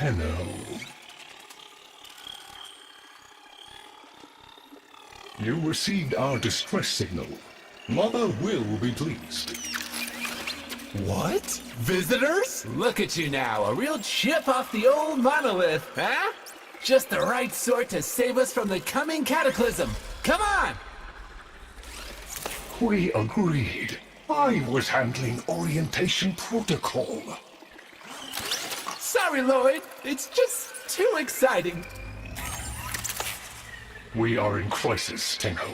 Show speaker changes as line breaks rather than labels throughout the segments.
Tenno. You received our distress signal. Mother will be pleased.
What? Visitors?
Look at you now, a real chip off the old monolith, huh? Just the right sort to save us from the coming cataclysm. Come on!
We agreed. I was handling orientation protocol.
Sorry, Lloyd. It's just too exciting.
We are in crisis, Tenno.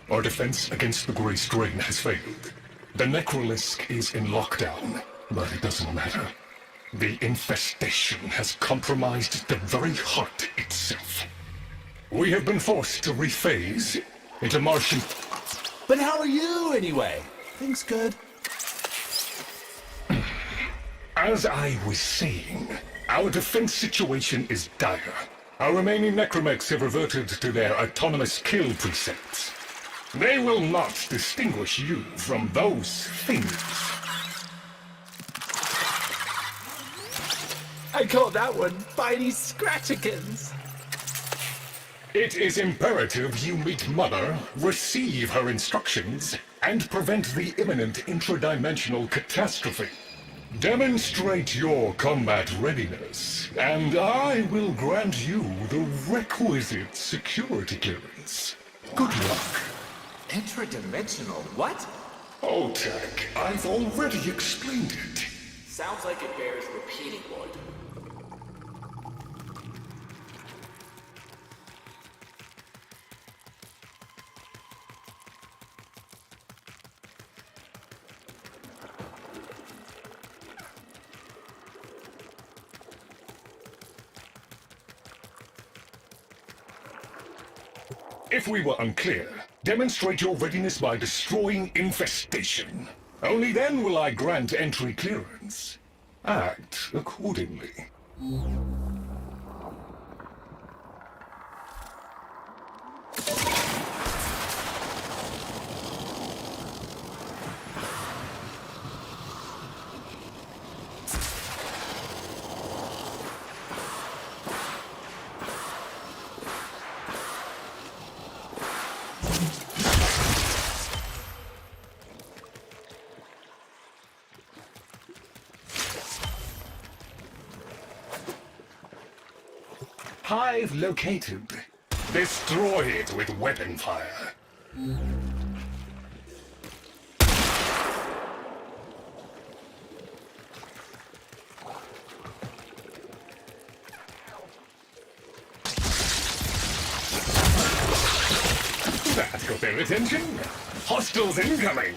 Our defense against the Grey Strain has failed. The Necrolisk is in lockdown, but it doesn't matter. The infestation has compromised the very heart itself. We have been forced to rephase into Martian...
But how are you, anyway? Things good?
As I was saying, our defense situation is dire. Our remaining necromechs have reverted to their autonomous kill precepts. They will not distinguish you from those things.
I call that one Bitey Scratchikins.
It is imperative you meet Mother, receive her instructions, and prevent the imminent intradimensional catastrophe. Demonstrate your combat readiness, and I will grant you the requisite security clearance. Good luck.
Intradimensional what?
Oh, Tech, I've already explained it.
Sounds like it bears repeating, Lloyd.
If we were unclear, demonstrate your readiness by destroying infestation. Only then will I grant entry clearance. Act accordingly. Hive located. Destroy it with weapon fire. That got their attention. Hostiles incoming.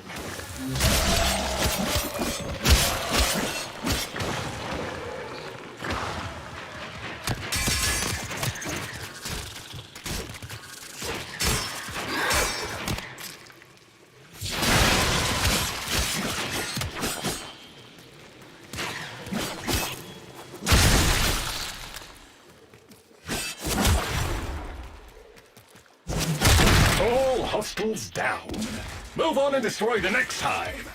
All hostiles down. Move on and destroy the next hive.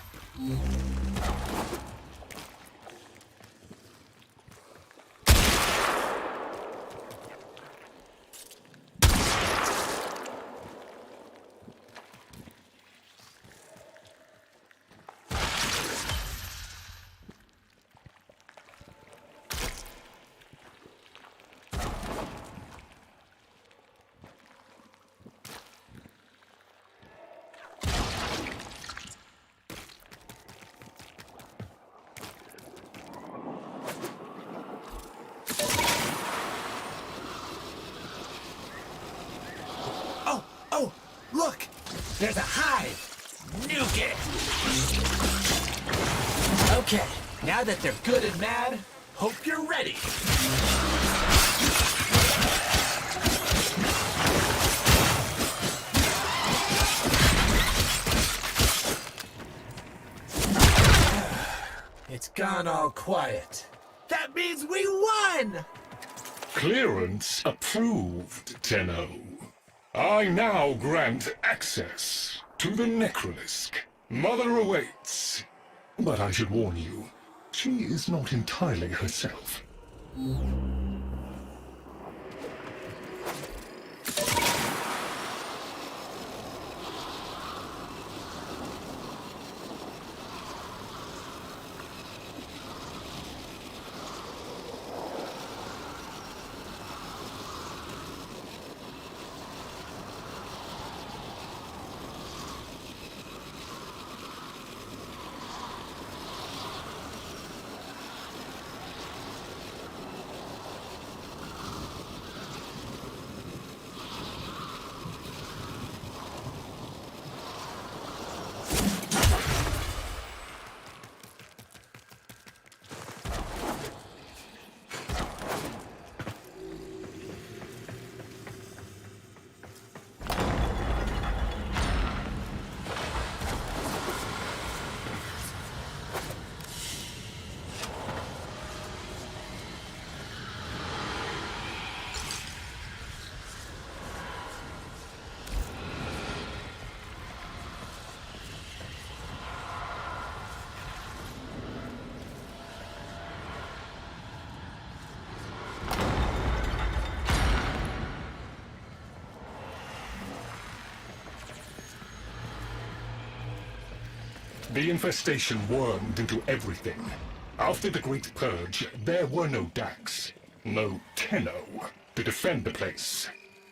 Oh, look! There's a hive! Nuke it! Okay, now that they're good and mad, hope you're ready. It's gone all quiet. That means we won!
Clearance approved, Tenno. I now grant access to the Necrolisk. Mother awaits. But I should warn you, she is not entirely herself. The infestation wormed into everything. After the Great Purge, there were no Dax, no Tenno to defend the place.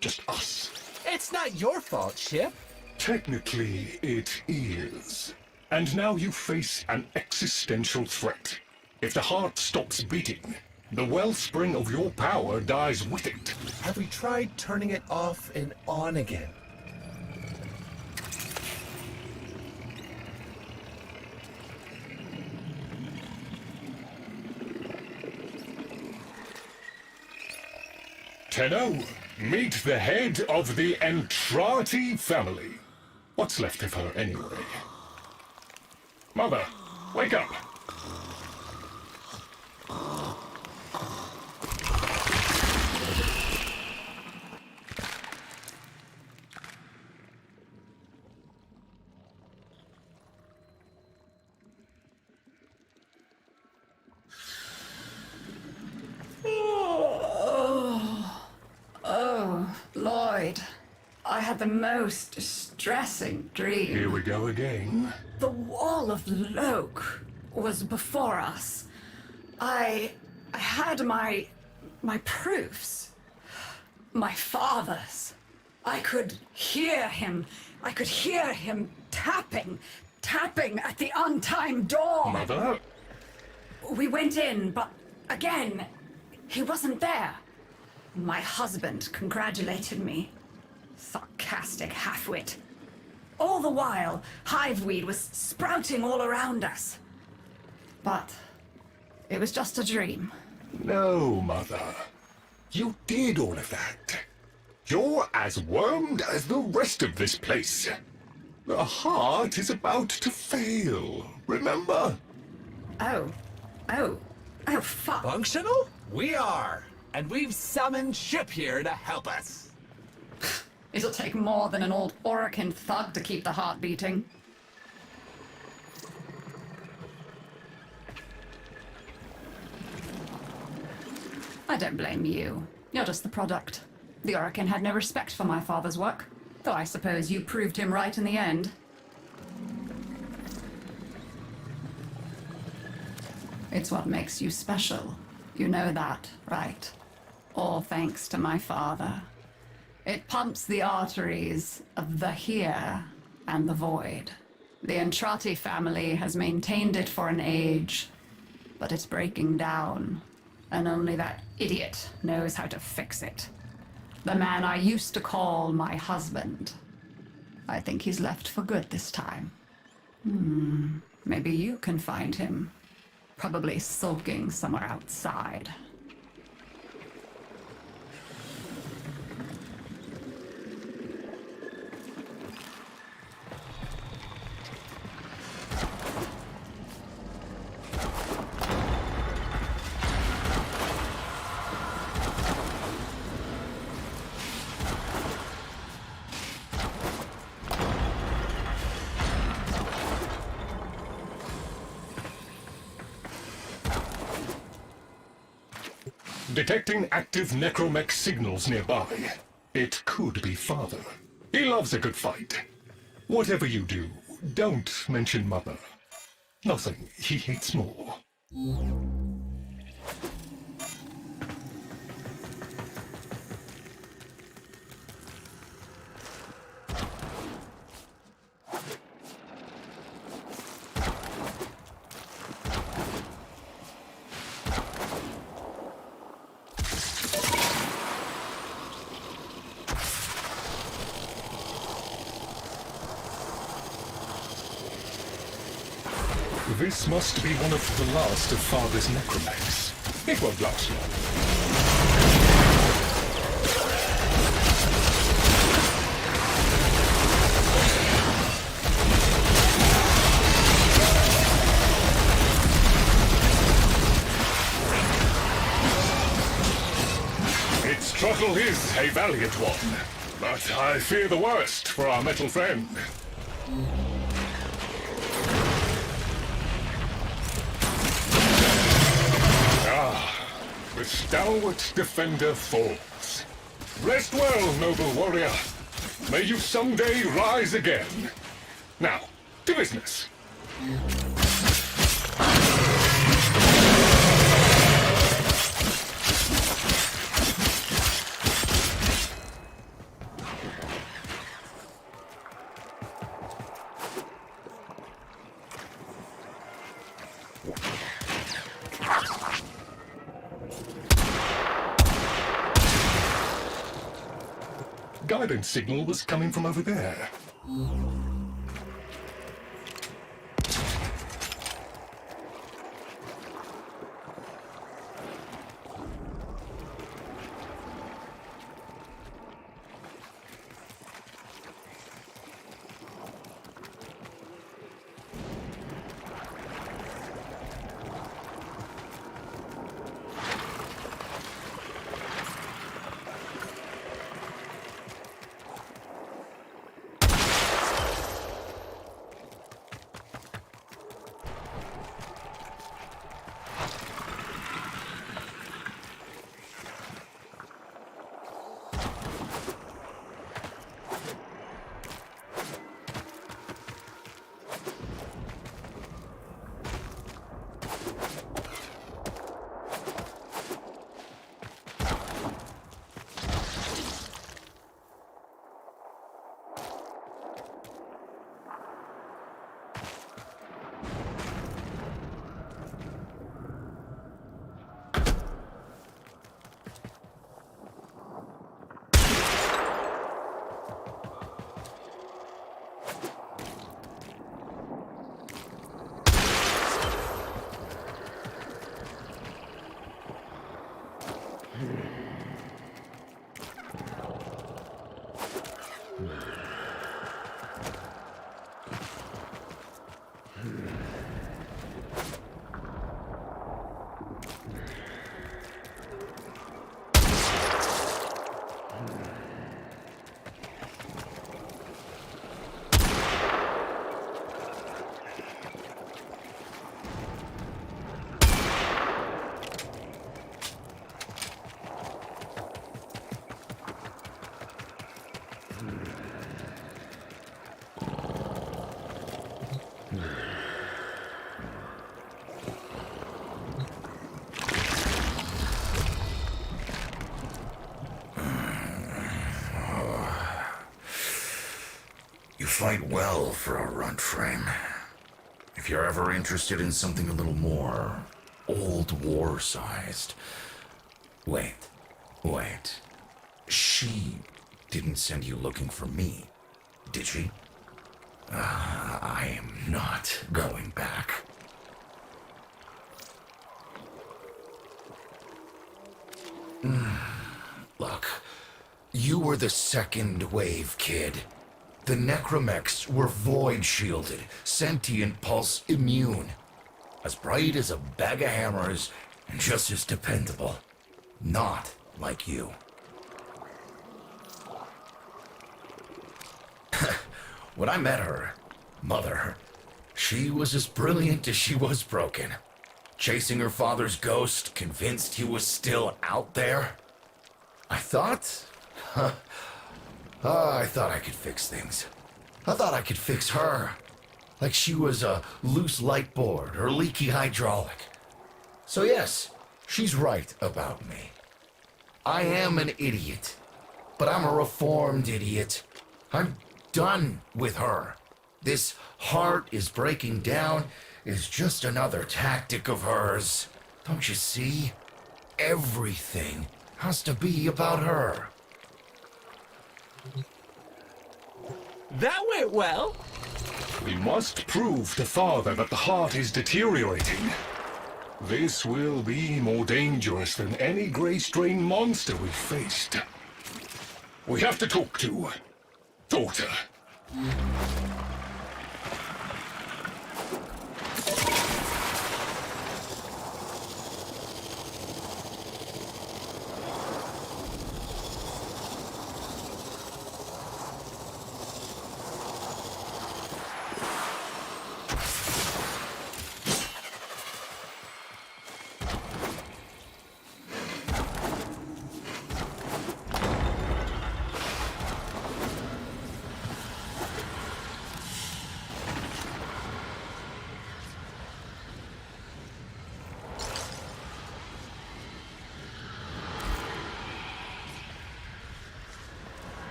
Just us.
It's not your fault, Ship.
Technically, it is. And now you face an existential threat. If the heart stops beating, the wellspring of your power dies with it.
Have we tried turning it off and on again?
Tenno, meet the head of the Entrati family. What's left of her, anyway? Mother, wake up!
Lloyd, I had the most distressing dream.
Here we go again.
The wall of Loke was before us. I had my proofs. My father's. I could hear him. I could hear him tapping at the untimed door.
Mother?
We went in, but again, he wasn't there. My husband congratulated me. Sarcastic halfwit. All the while, hiveweed was sprouting all around us. But it was just a dream.
No, Mother. You did all of that. You're as wormed as the rest of this place. The heart is about to fail, remember?
Oh, fuck.
Functional? We are. And we've summoned Ship here to help us.
It'll take more than an old Orokin thug to keep the heart beating. I don't blame you. You're just the product. The Orokin had no respect for my father's work, though I suppose you proved him right in the end. It's what makes you special. You know that, right? All thanks to my father. It pumps the arteries of the here and the void. The Entrati family has maintained it for an age, but it's breaking down, and only that idiot knows how to fix it. The man I used to call my husband. I think he's left for good this time. Maybe you can find him. Probably sulking somewhere outside.
Detecting active necromech signals nearby. It could be Father. He loves a good fight. Whatever you do, don't mention Mother. Nothing he hates more. This must be one of the last of Father's necromechs. It won't last long. Its struggle is a valiant one, but I fear the worst for our metal friend. The stalwart defender falls. Rest well, noble warrior. May you someday rise again. Now, to business. Guidance signal was coming from over there.
You fight well for a runt frame. If you're ever interested in something a little more old war-sized... Wait. She didn't send you looking for me, did she? I am not going back. Look, you were the second wave, kid. The necromechs were void-shielded, sentient pulse immune. As bright as a bag of hammers, and just as dependable. Not like you. When I met her, Mother, she was as brilliant as she was broken. chasing her father's ghost, convinced he was still out there. I thought I could fix things. I thought I could fix her. Like she was a loose light board or leaky hydraulic. So yes, she's right about me. I am an idiot, but I'm a reformed idiot. I'm done with her. This heart is breaking down is just another tactic of hers. Don't you see? Everything has to be about her.
That went well.
We must prove to Father that the heart is deteriorating. This will be more dangerous than any gray strain monster we've faced. We have to talk to Daughter.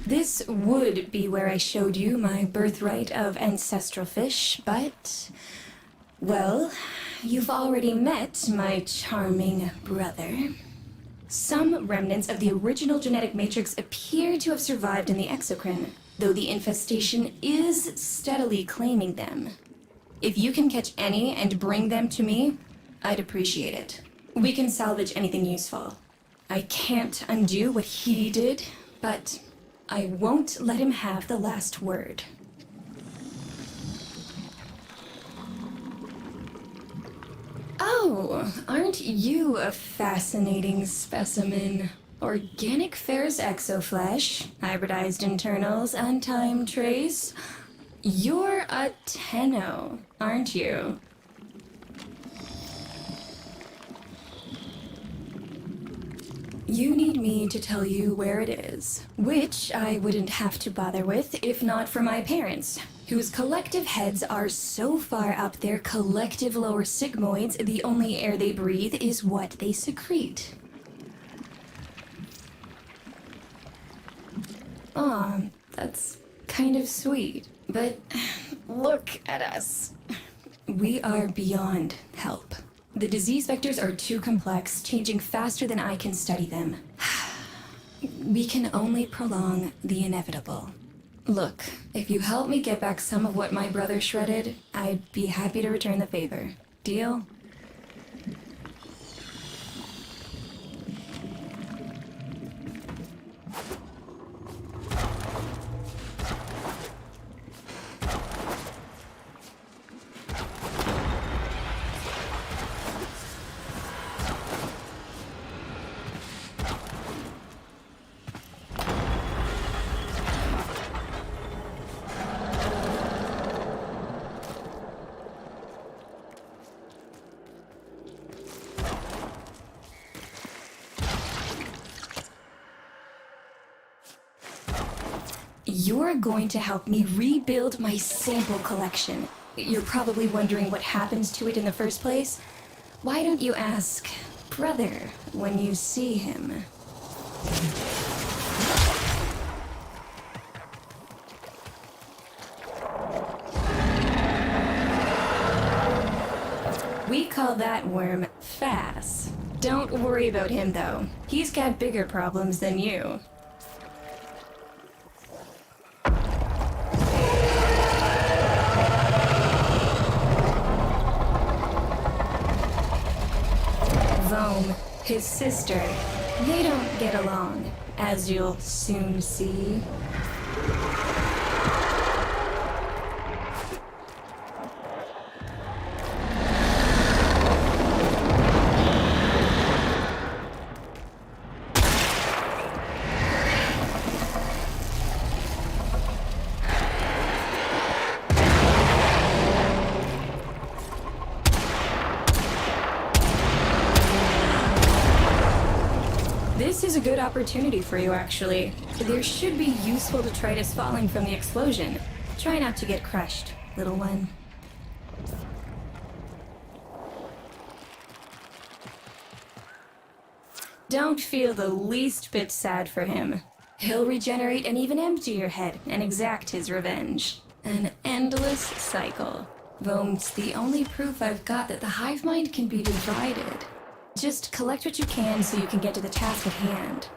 This would be where I showed you my birthright of ancestral fish, but... well, you've already met my charming brother. Some remnants of the original genetic matrix appear to have survived in the exocrine, though the infestation is steadily claiming them. If you can catch any and bring them to me, I'd appreciate it. We can salvage anything useful. I can't undo what he did, but I won't let him have the last word. Oh, aren't you a fascinating specimen? Organic ferrous exoflesh, hybridized internals, untime trace. You're a Tenno, aren't you? You need me to tell you where it is, which I wouldn't have to bother with if not for my parents, whose collective heads are so far up their collective lower sigmoids the only air they breathe is what they secrete. Aw, that's kind of sweet, but look at us. We are beyond help. The disease vectors are too complex, changing faster than I can study them. We can only prolong the inevitable. Look, if you help me get back some of what my brother shredded, I'd be happy to return the favor. Deal? You're going to help me rebuild my sample collection. You're probably wondering what happens to it in the first place. Why don't you ask brother when you see him? We call that worm Fass. Don't worry about him though. He's got bigger problems than you. His sister. They don't get along, as you'll soon see. This is a good opportunity for you, actually. There should be useful detritus falling from the explosion. Try not to get crushed, little one. Don't feel the least bit sad for him. He'll regenerate and even empty your head and exact his revenge. An endless cycle. Though it's the only proof I've got that the hive mind can be divided. Just collect what you can so you can get to the task at hand.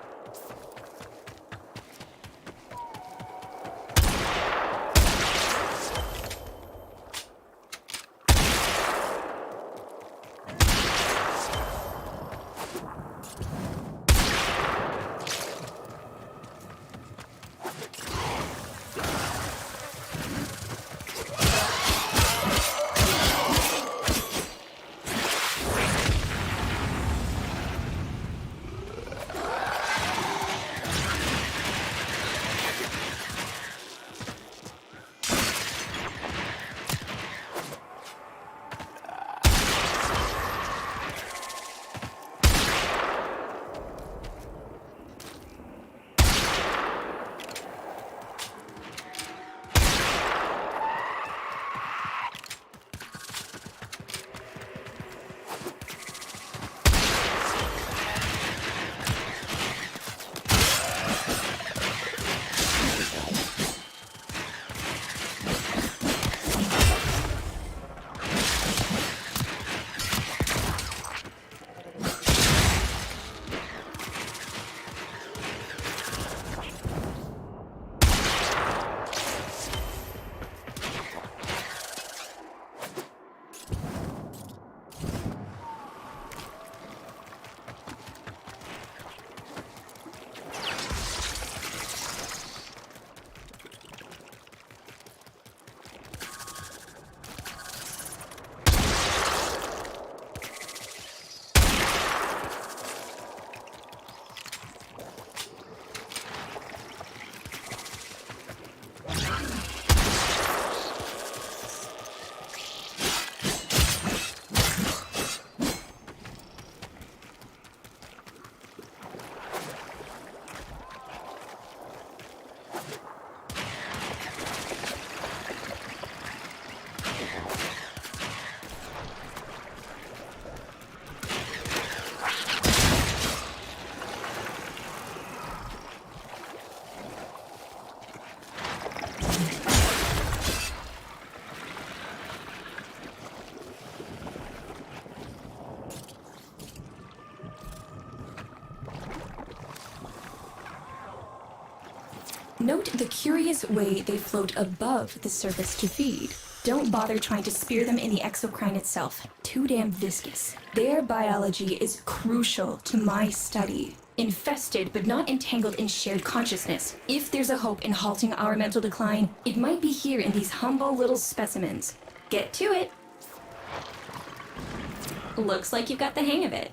Note the curious way they float above the surface to feed. Don't bother trying to spear them in the exocrine itself. Too damn viscous. Their biology is crucial to my study. Infested but not entangled in shared consciousness. If there's a hope in halting our mental decline, it might be here in these humble little specimens. Get to it. Looks like you got the hang of it.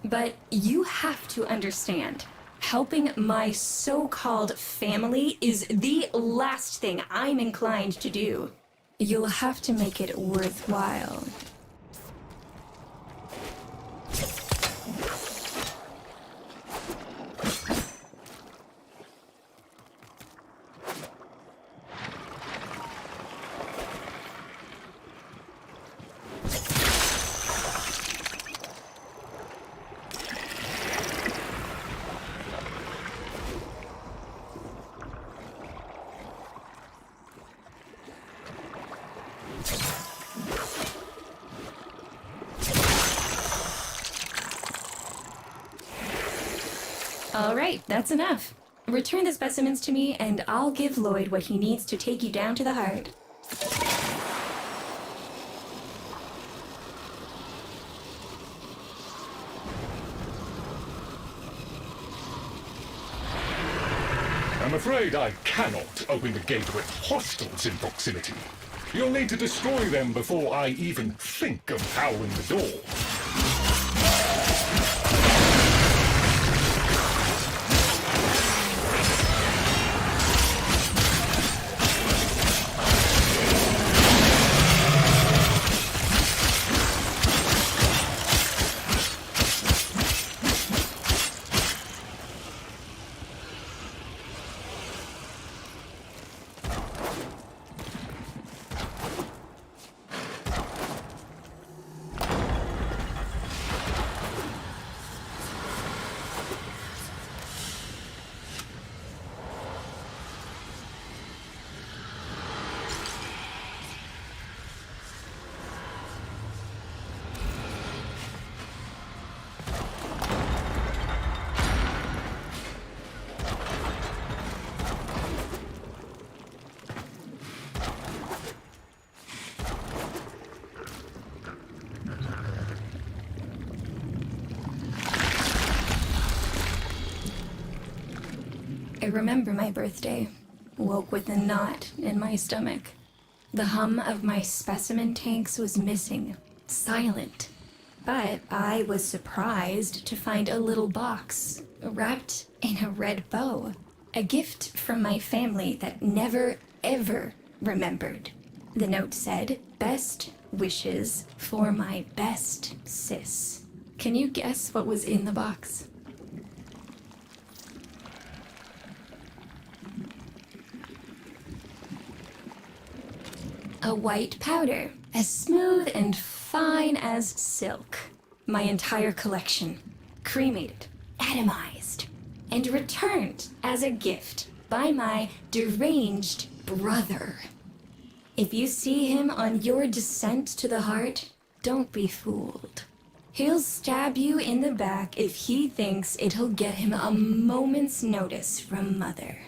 But you have to understand. Helping my so-called family is the last thing I'm inclined to do. You'll have to make it worthwhile. All right, that's enough. Return the specimens to me, and I'll give Lloyd what he needs to take you down to the heart.
I'm afraid I cannot open the gate with hostiles in proximity. You'll need to destroy them before I even think of powering the door.
I remember my birthday. Woke with a knot in my stomach. The hum of my specimen tanks was missing. Silent. But I was surprised to find a little box wrapped in a red bow. A gift from my family that never, ever remembered. The note said, "Best wishes for my best sis." Can you guess what was in the box? A white powder, as smooth and fine as silk. My entire collection, cremated, atomized, and returned as a gift by my deranged brother. If you see him on your descent to the heart, don't be fooled. He'll stab you in the back if he thinks it'll get him a moment's notice from Mother.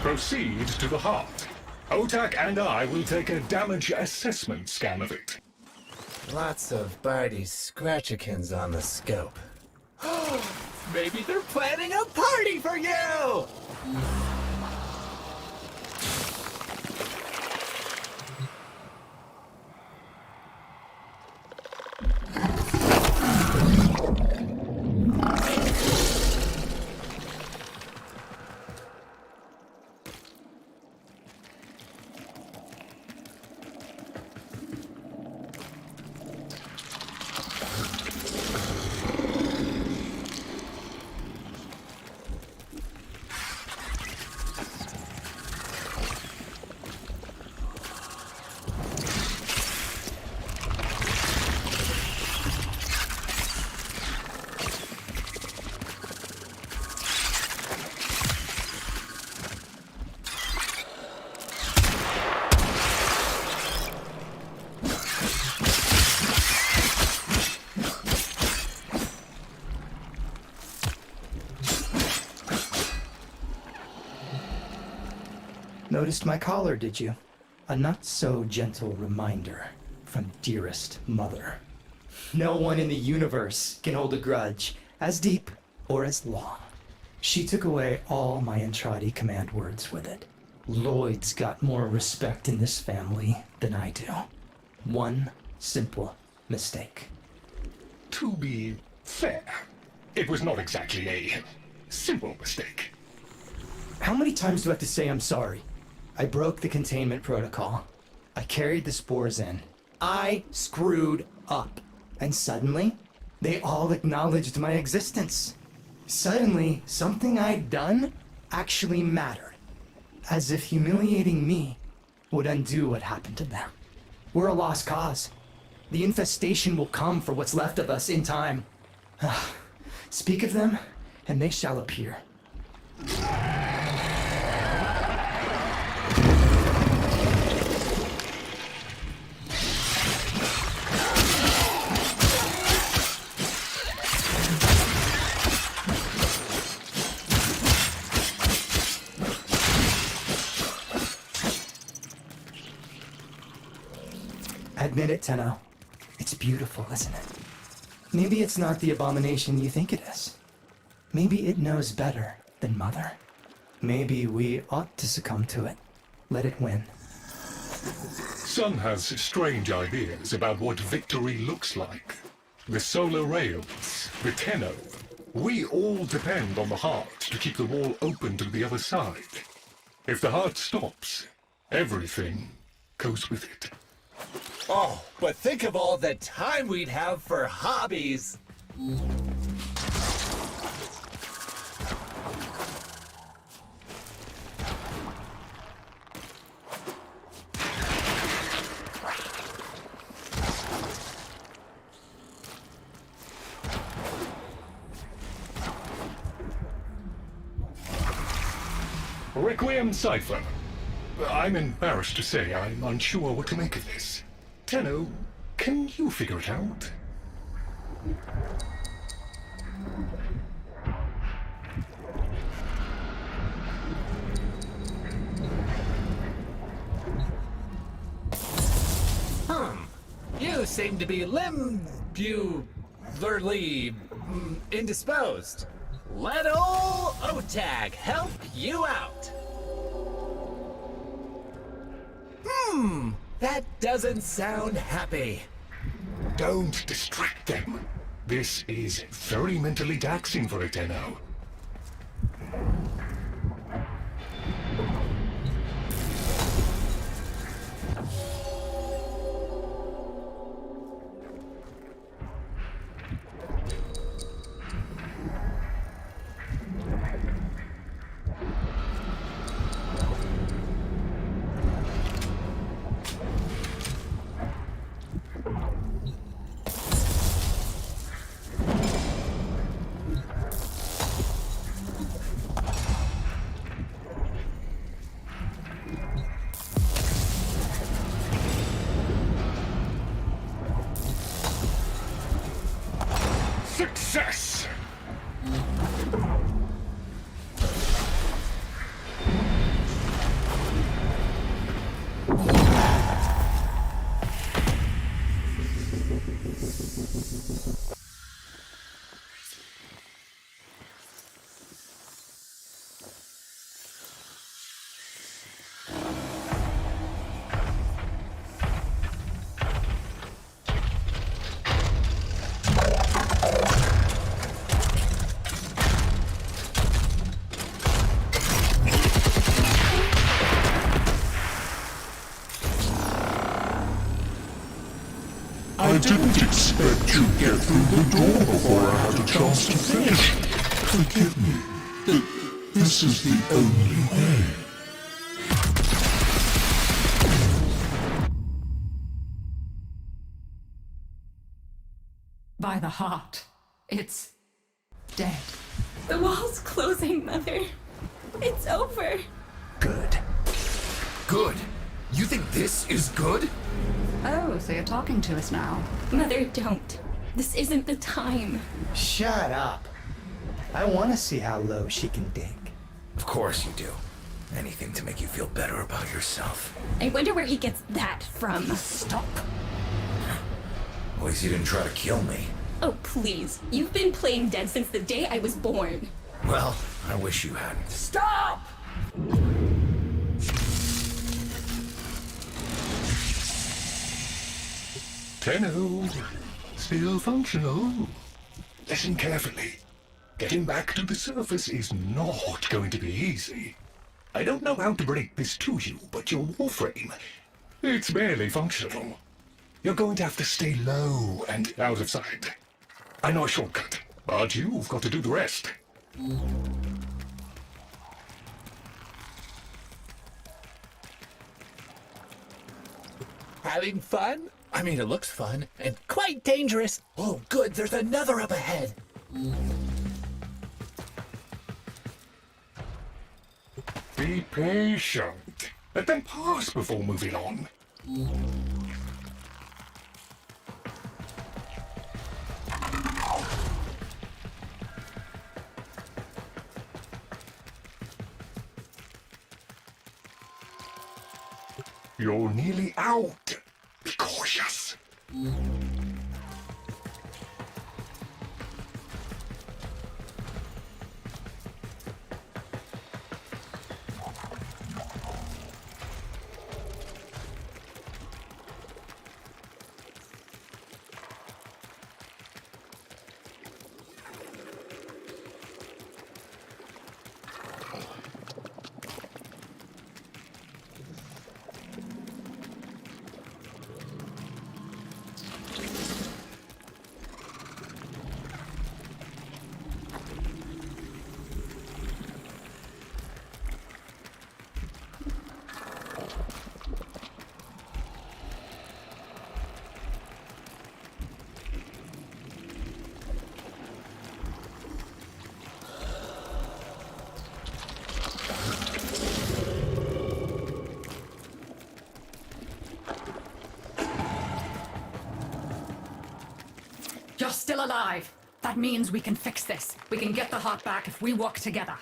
Proceed to the heart. Otak and I will take a damage assessment scan of it.
Lots of Barty's Scratchikins on the scope.
Maybe they're planning a party for you!
Noticed my collar, did you? A not-so-gentle reminder from dearest mother. No one in the universe can hold a grudge as deep or as long. She took away all my Entradi command words with it. Lloyd's got more respect in this family than I do. One simple mistake.
To be fair, it was not exactly a simple mistake.
How many times do I have to say I'm sorry? I broke the containment protocol. I carried the spores in. I screwed up. And suddenly, they all acknowledged my existence. Suddenly, something I'd done actually mattered. As if humiliating me would undo what happened to them. We're a lost cause. The infestation will come for what's left of us in time. Speak of them, and they shall appear. Admit it, Tenno. It's beautiful, isn't it? Maybe it's not the abomination you think it is. Maybe it knows better than Mother. Maybe we ought to succumb to it. Let it win.
Sun has strange ideas about what victory looks like. The solar rails, the Tenno. We all depend on the heart to keep the wall open to the other side. If the heart stops, everything goes with it.
Oh, but think of all the time we'd have for hobbies.
Requiem Cipher. I'm embarrassed to say I'm unsure what to make of this. Tenno, can you figure it out?
You seem to be indisposed. Let ol' OTAG help you out. That doesn't sound happy.
Don't distract them. This is very mentally taxing for a Tenno. Success!
I didn't expect to get through the door before I had a chance to finish. Forgive me. This is the only way.
By the heart, it's dead.
The wall's closing, Mother. It's over.
Good. Good? You think this is good?
Oh, so you're talking to us now.
Mother, don't. This isn't the time.
Shut up. I want to see how low she can dig.
Of course you do. Anything to make you feel better about yourself.
I wonder where he gets that from.
Stop. At least you didn't try to kill me.
Oh, please. You've been playing dead since the day I was born.
Well, I wish you hadn't.
Stop!
Tenno, still functional. Listen carefully. Getting back to the surface is not going to be easy. I don't know how to break this to you, but your warframe, it's barely functional. You're going to have to stay low and out of sight. I know a shortcut, but you've got to do the rest.
Having fun? I mean, it looks fun and quite dangerous. Oh, good, there's another up ahead.
Be patient. Let them pass before moving on. You're nearly out. Be cautious.
You're still alive. That means we can fix this. We can get the heart back if we work together.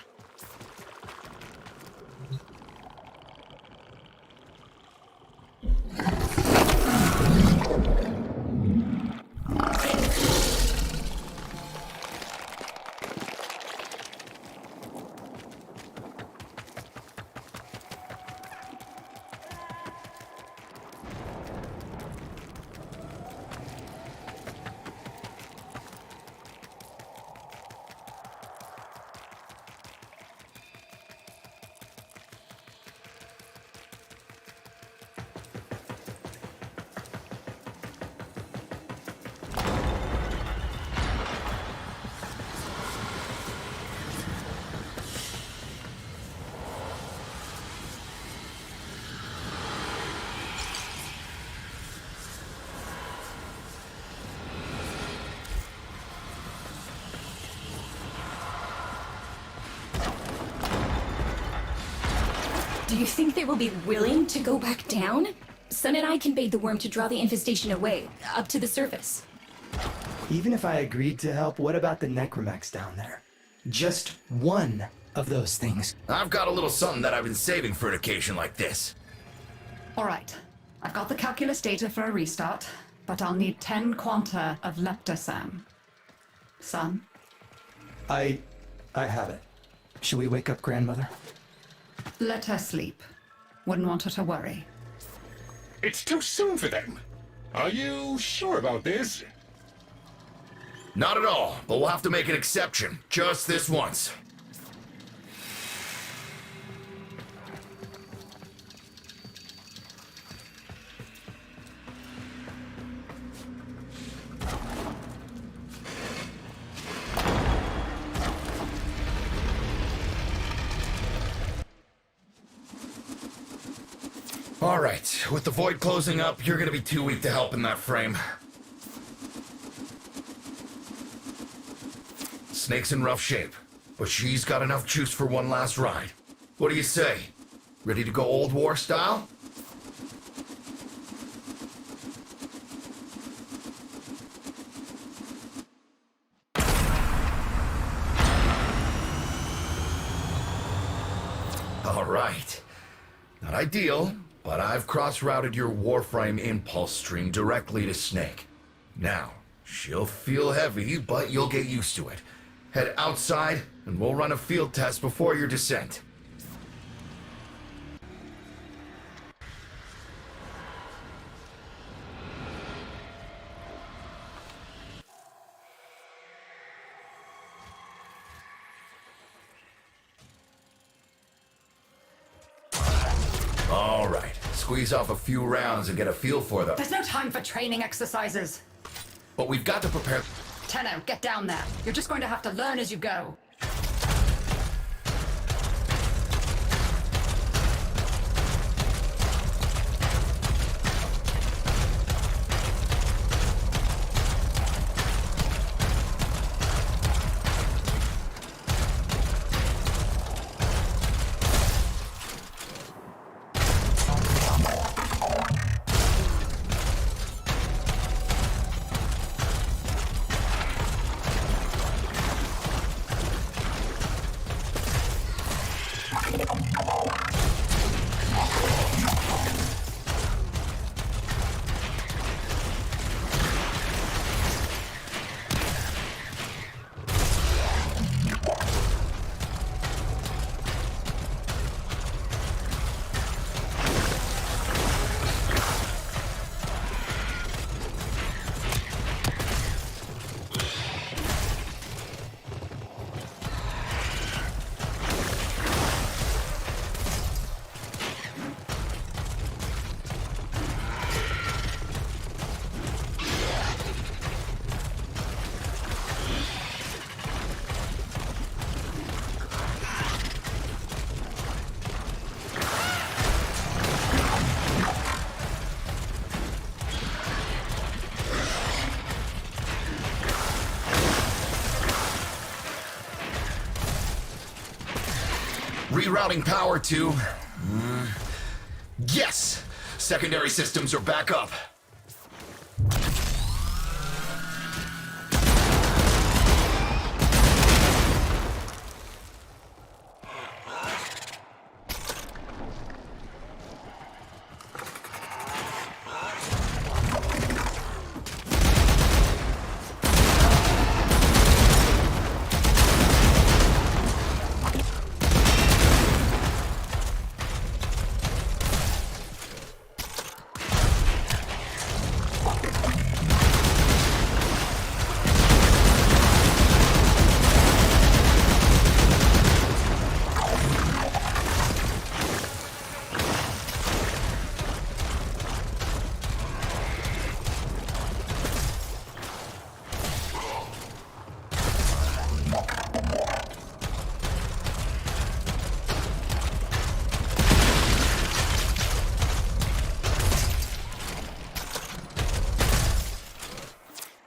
Do you think they will be willing to go back down? Sun and I can bait the worm to draw the infestation away, up to the surface.
Even if I agreed to help, what about the necromechs down there? Just one of those things.
I've got a little something that I've been saving for an occasion like this.
All right. I've got the calculus data for a restart, but I'll need 10 quanta of leptosam. Son?
I have it. Should we wake up grandmother?
Let her sleep. Wouldn't want her to worry.
It's too soon for them. Are you sure about this?
Not at all, but we'll have to make an exception. Just this once. All right, with the void closing up, you're gonna be too weak to help in that frame. Snake's in rough shape, but she's got enough juice for one last ride. What do you say? Ready to go old war style? All right. Not ideal, but I've cross-routed your warframe impulse stream directly to Snake. Now, she'll feel heavy, but you'll get used to it. Head outside, and we'll run a field test before your descent. All right, squeeze off a few rounds and get a feel for them.
There's no time for training exercises.
But we've got to prepare...
Tenno, get down there. You're just going to have to learn as you go.
Rerouting power to... Yes! Secondary systems are back up.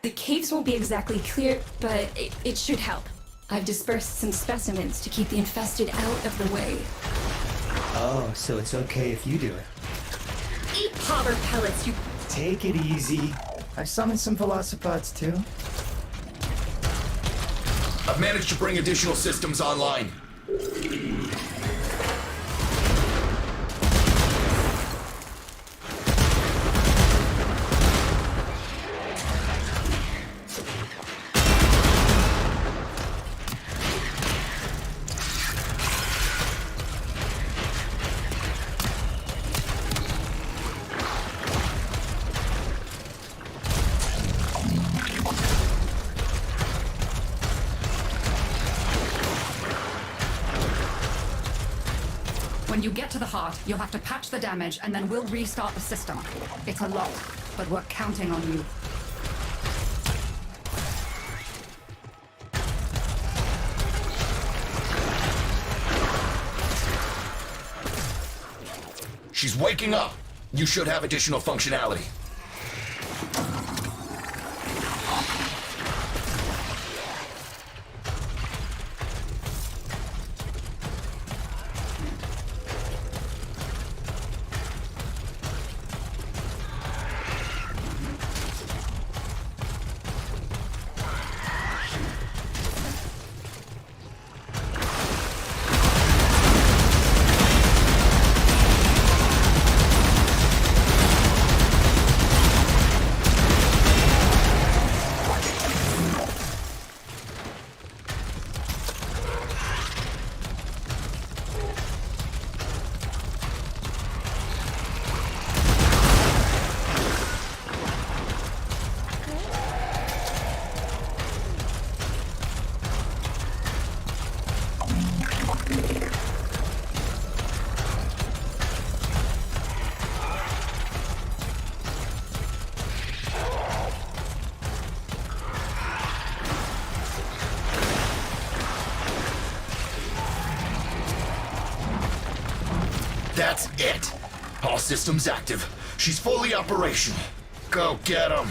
The caves won't be exactly clear, but it should help. I've dispersed some specimens to keep the infested out of the way.
Oh, so it's okay if you do it.
Eat popper pellets, you...
Take it easy. I summoned some velocipods too.
I've managed to bring additional systems online.
When you get to the heart, you'll have to patch the damage and then we'll restart the system. It's a lot, but we're counting on you.
She's waking up. You should have additional functionality. That's it. All systems active. She's fully operational. Go get 'em.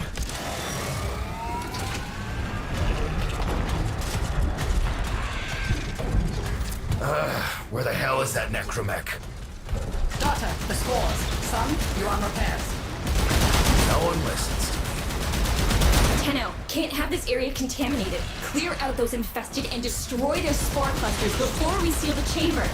Where the hell is that necromech?
Daughter, the spores. Son, you're on repairs.
No one listens.
Tenno, can't have this area contaminated. Clear out those infested and destroy their spore clusters before we seal the chamber.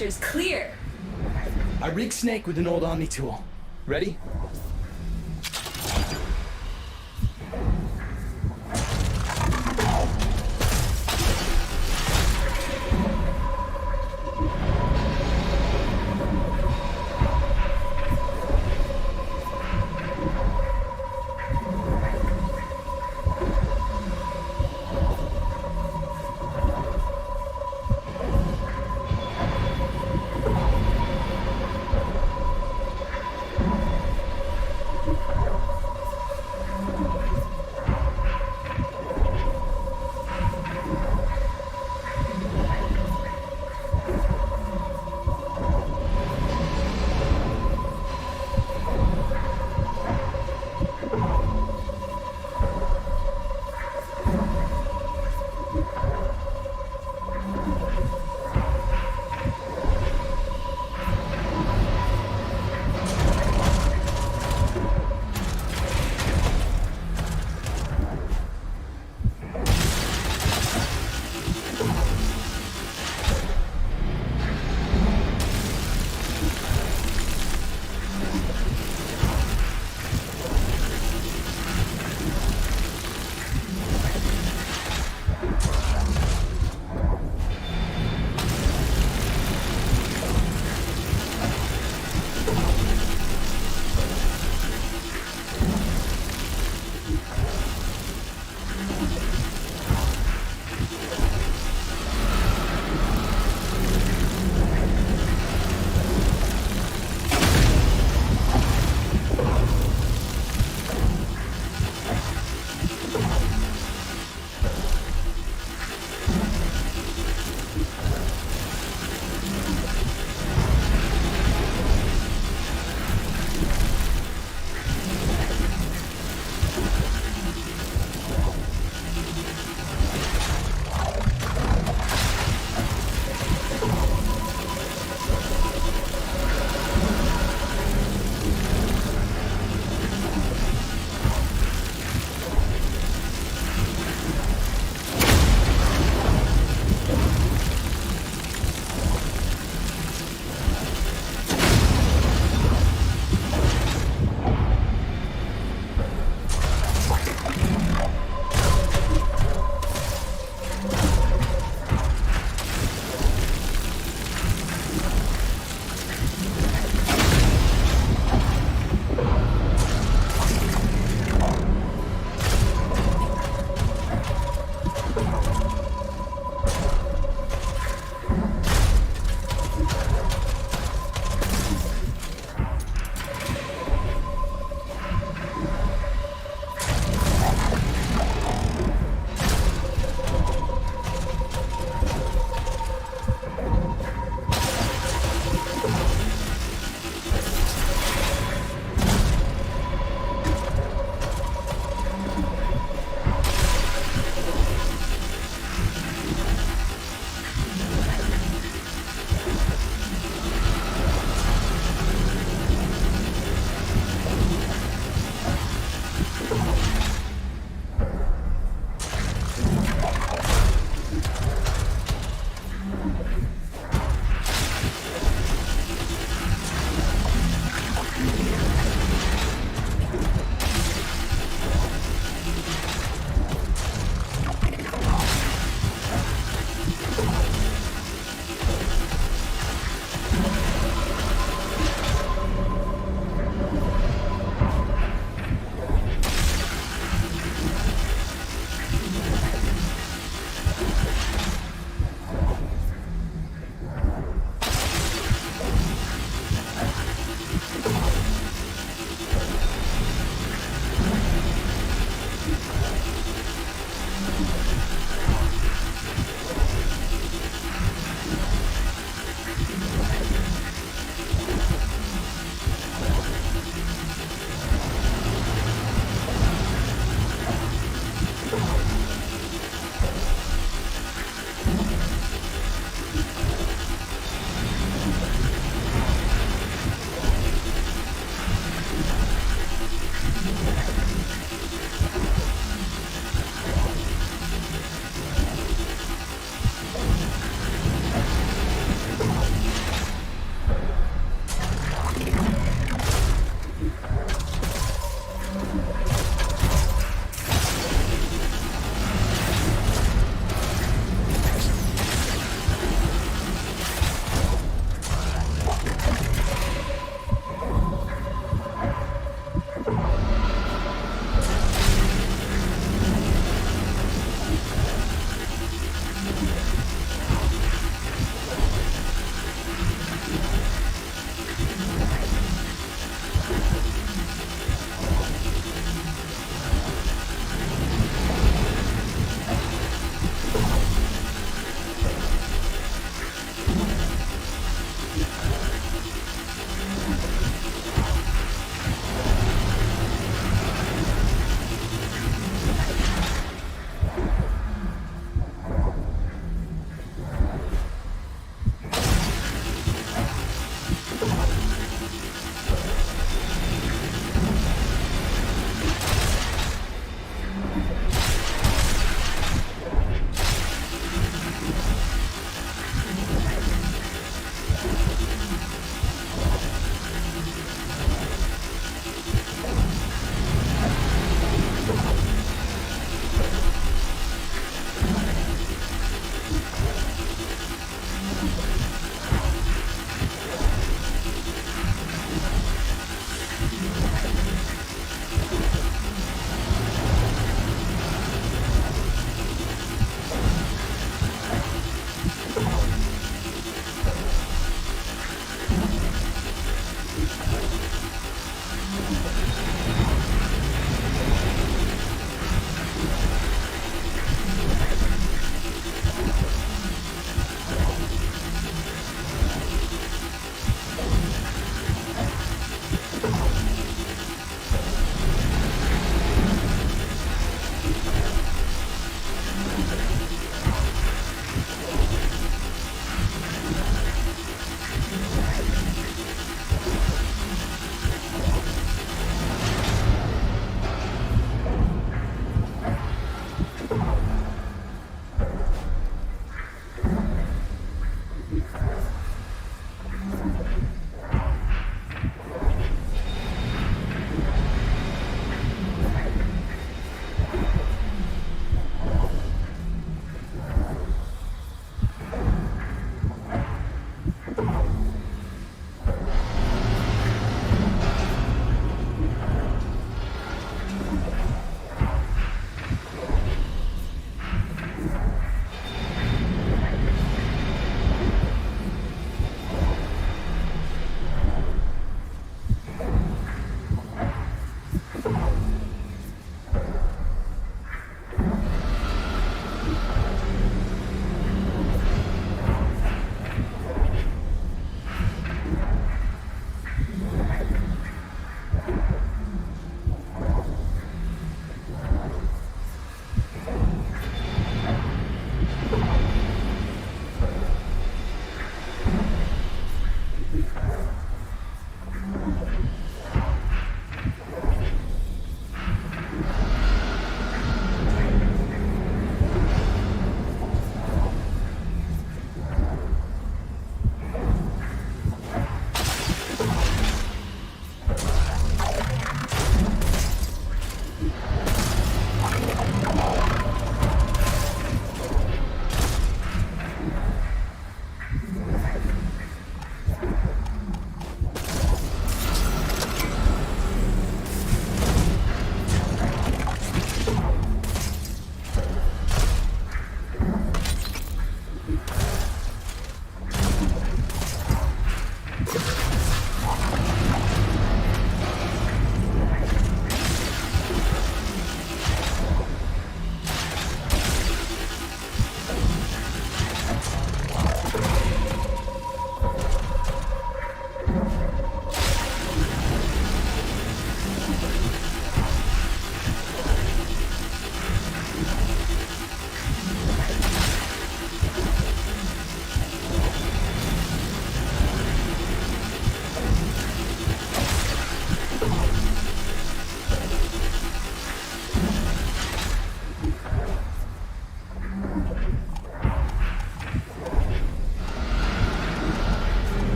thrusters clear.
I rigged Snake with an old Omni tool. Ready?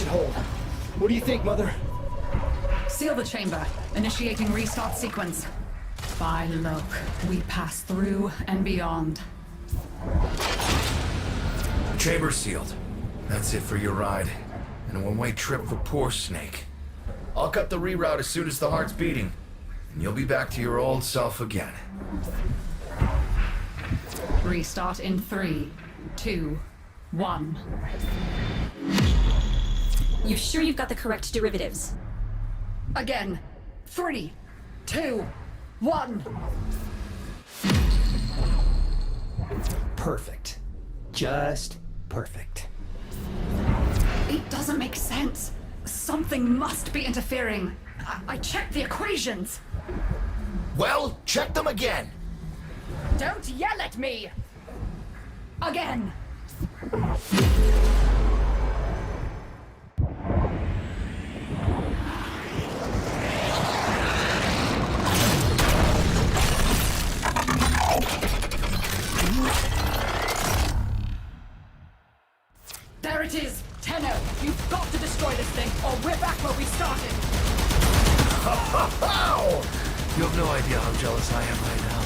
should hold. What do you think, Mother?
Seal the chamber. Initiating restart sequence. By Loke, we pass through and beyond.
Chamber's sealed. That's it for your ride. And a one-way trip for poor Snake. I'll cut the reroute as soon as the heart's beating. And you'll be back to your old self again.
Restart in 3, 2, 1.
You sure you've got the correct derivatives?
Again. 3, 2, 1.
Perfect. Just perfect.
It doesn't make sense. Something must be interfering. I checked the equations.
Well, check them again.
Don't yell at me! Again! There it is! Tenno! You've got to destroy this thing, or we're back where we started!
How? You have no idea how jealous I am right now.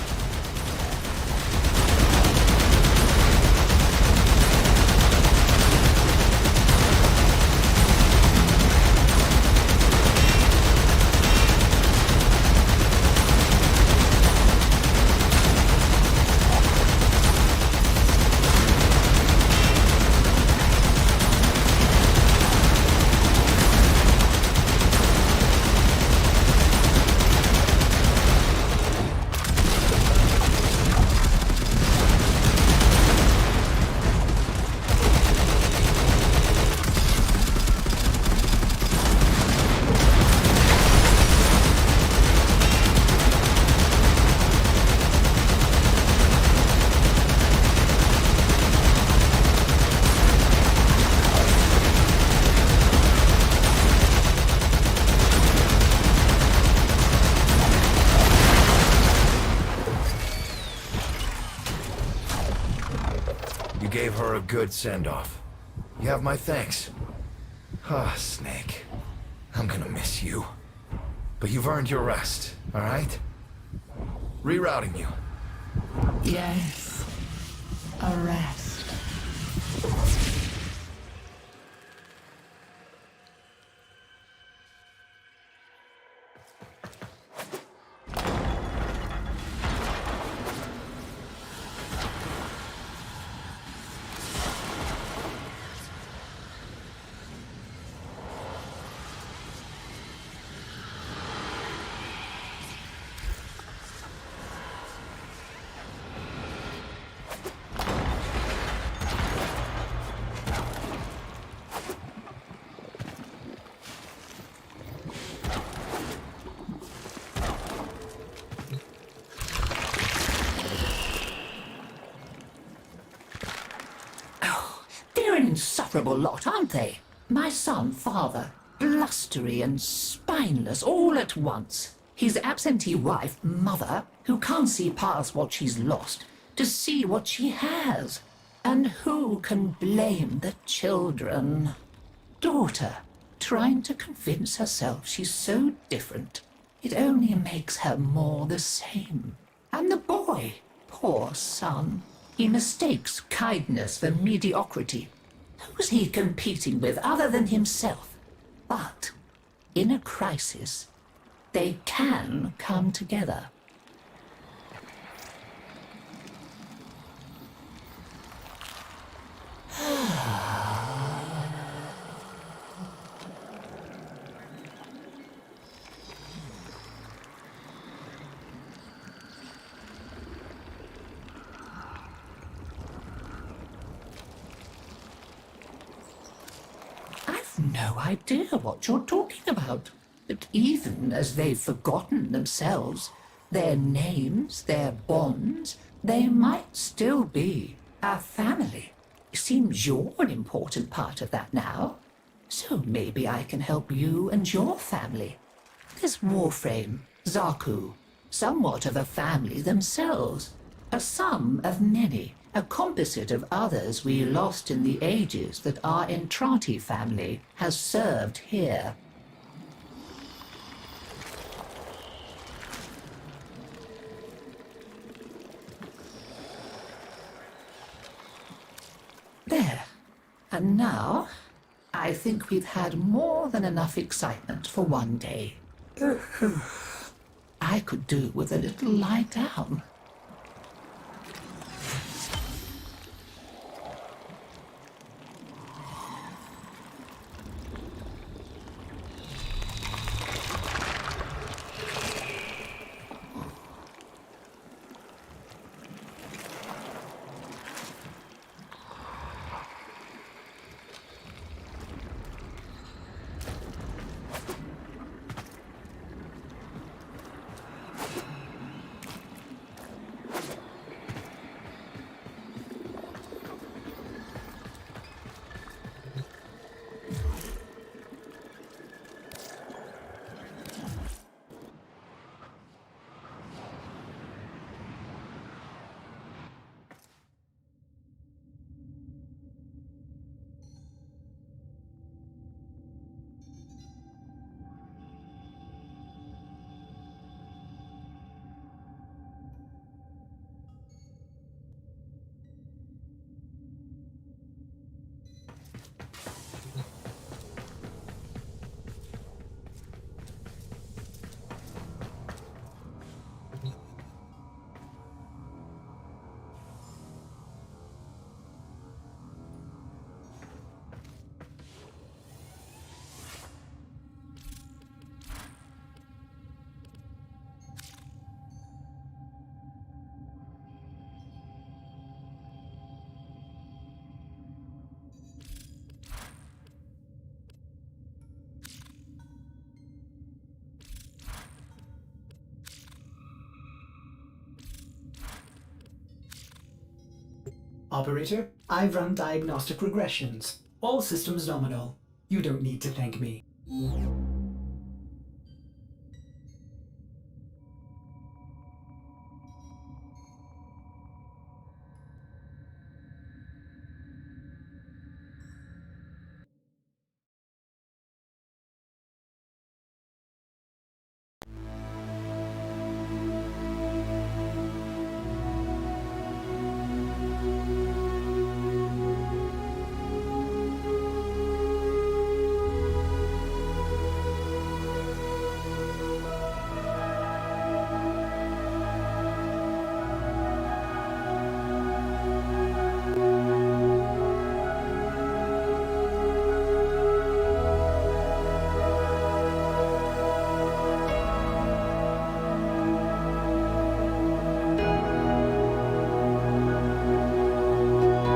Gave her a good send-off. You have my thanks. Ah, Snake. I'm gonna miss you. But you've earned your rest, all right? Rerouting you.
Yes. A rest.
Insufferable lot, aren't they? My son, father, blustery and spineless all at once. His absentee wife, mother, who can't see past what she's lost to see what she has. And who can blame the children? Daughter, trying to convince herself she's so different. It only makes her more the same. And the boy, poor son, he mistakes kindness for mediocrity. Who's he competing with other than himself? But in a crisis, they can come together. No idea what you're talking about. But even as they've forgotten themselves, their names, their bonds, they might still be a family. Seems you're an important part of that now. So maybe I can help you and your family. This warframe, Zaku, somewhat of a family themselves. A sum of many, a composite of others we lost in the ages that our Entrati family has served here. There. And now, I think we've had more than enough excitement for one day. I could do with a little lie down.
Operator, I've run diagnostic regressions. All systems nominal. You don't need to thank me.